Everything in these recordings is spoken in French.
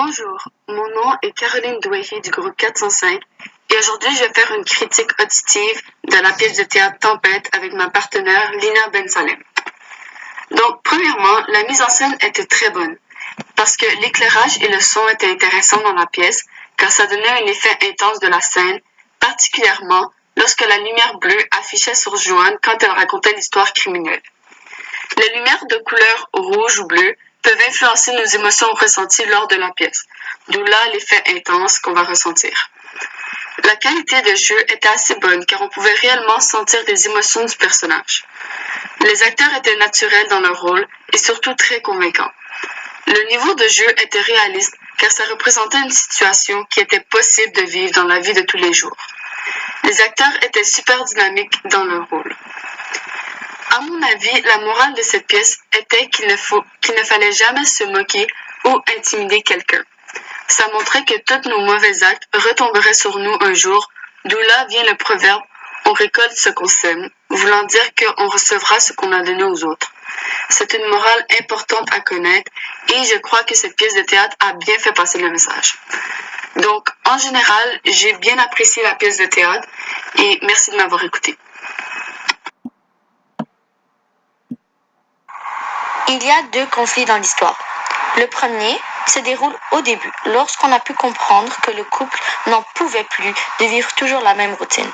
Bonjour, mon nom est Caroline Douéry du groupe 405 et aujourd'hui je vais faire une critique auditive de la pièce de théâtre Tempête avec ma partenaire Lina Bensalem. Donc, premièrement, la mise en scène était très bonne parce que l'éclairage et le son étaient intéressants dans la pièce car ça donnait un effet intense de la scène, particulièrement lorsque la lumière bleue affichait sur Joanne quand elle racontait l'histoire criminelle. Les lumières de couleur rouge ou bleue peuvent influencer nos émotions ressenties lors de la pièce, d'où là l'effet intense qu'on va ressentir. La qualité de jeu était assez bonne car on pouvait réellement sentir les émotions du personnage. Les acteurs étaient naturels dans leur rôle et surtout très convaincants. Le niveau de jeu était réaliste car ça représentait une situation qui était possible de vivre dans la vie de tous les jours. Les acteurs étaient super dynamiques dans leur rôle. À mon avis, la morale de cette pièce était qu'il ne fallait jamais se moquer ou intimider quelqu'un. Ça montrait que tous nos mauvais actes retomberaient sur nous un jour, d'où là vient le proverbe « on récolte ce qu'on sème », voulant dire qu'on recevra ce qu'on a donné aux autres. C'est une morale importante à connaître et je crois que cette pièce de théâtre a bien fait passer le message. Donc, en général, j'ai bien apprécié la pièce de théâtre et merci de m'avoir écouté. Il y a deux conflits dans l'histoire. Le premier se déroule au début, lorsqu'on a pu comprendre que le couple n'en pouvait plus de vivre toujours la même routine.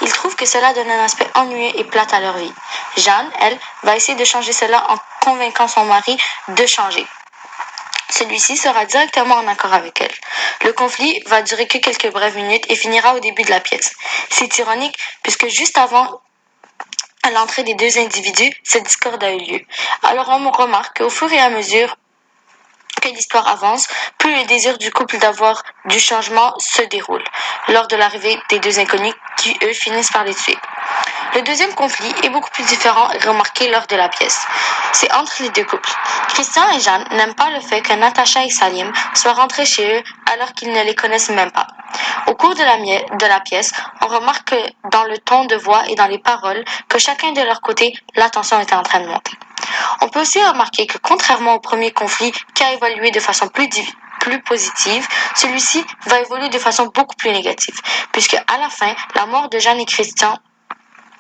Ils trouvent que cela donne un aspect ennuyeux et plate à leur vie. Jeanne, elle, va essayer de changer cela en convainquant son mari de changer. Celui-ci sera directement en accord avec elle. Le conflit va durer que quelques brèves minutes et finira au début de la pièce. C'est ironique puisque juste avant à l'entrée des deux individus, cette discorde a eu lieu. Alors on remarque qu'au fur et à mesure que l'histoire avance, plus le désir du couple d'avoir du changement se déroule, lors de l'arrivée des deux inconnus qui, eux, finissent par les tuer. Le deuxième conflit est beaucoup plus différent et remarqué lors de la pièce. C'est entre les deux couples. Christian et Jeanne n'aiment pas le fait que Natacha et Salim soient rentrés chez eux alors qu'ils ne les connaissent même pas. Au cours de la pièce, on remarque que dans le ton de voix et dans les paroles, que chacun de leur côté, la tension était en train de monter. On peut aussi remarquer que contrairement au premier conflit qui a évolué de façon plus positive, celui-ci va évoluer de façon beaucoup plus négative, puisque à la fin, la mort de Jeanne et Christian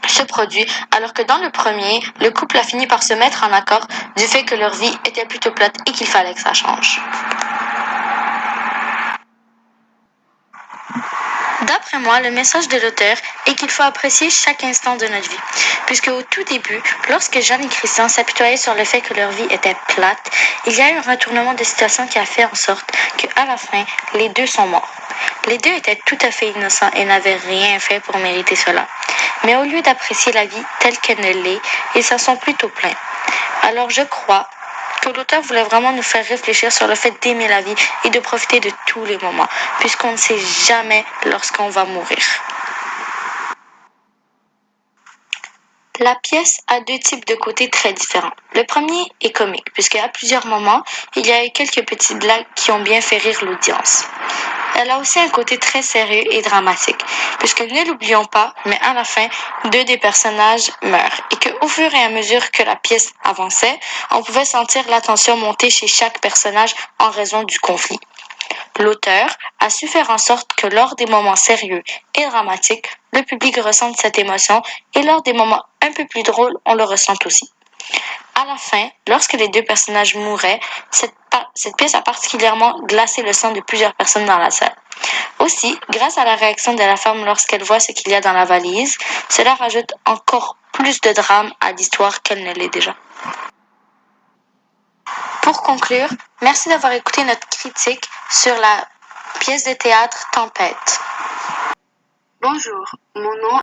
se produit, alors que dans le premier, le couple a fini par se mettre en accord du fait que leur vie était plutôt plate et qu'il fallait que ça change. D'après moi, le message de l'auteur est qu'il faut apprécier chaque instant de notre vie, puisque au tout début, lorsque Jeanne et Christian s'apitoyaient sur le fait que leur vie était plate, il y a eu un retournement de situation qui a fait en sorte qu'à la fin, les deux sont morts. Les deux étaient tout à fait innocents et n'avaient rien fait pour mériter cela. Mais au lieu d'apprécier la vie telle qu'elle ne l'est, ils s'en sont plutôt plaints. Alors je crois que l'auteur voulait vraiment nous faire réfléchir sur le fait d'aimer la vie et de profiter de tous les moments, puisqu'on ne sait jamais lorsqu'on va mourir. La pièce a deux types de côtés très différents. Le premier est comique, puisqu'à plusieurs moments, il y a eu quelques petites blagues qui ont bien fait rire l'audience. Elle a aussi un côté très sérieux et dramatique, puisque ne l'oublions pas, mais à la fin, deux des personnages meurent, et qu'au fur et à mesure que la pièce avançait, on pouvait sentir la tension monter chez chaque personnage en raison du conflit. L'auteur a su faire en sorte que lors des moments sérieux et dramatiques, le public ressente cette émotion et lors des moments un peu plus drôles, on le ressent aussi. À la fin, lorsque les deux personnages mouraient, cette pièce a particulièrement glacé le sang de plusieurs personnes dans la salle. Aussi, grâce à la réaction de la femme lorsqu'elle voit ce qu'il y a dans la valise, cela rajoute encore plus de drame à l'histoire qu'elle ne l'est déjà. Pour conclure, merci d'avoir écouté notre critique sur la pièce de théâtre Tempête. Bonjour, mon nom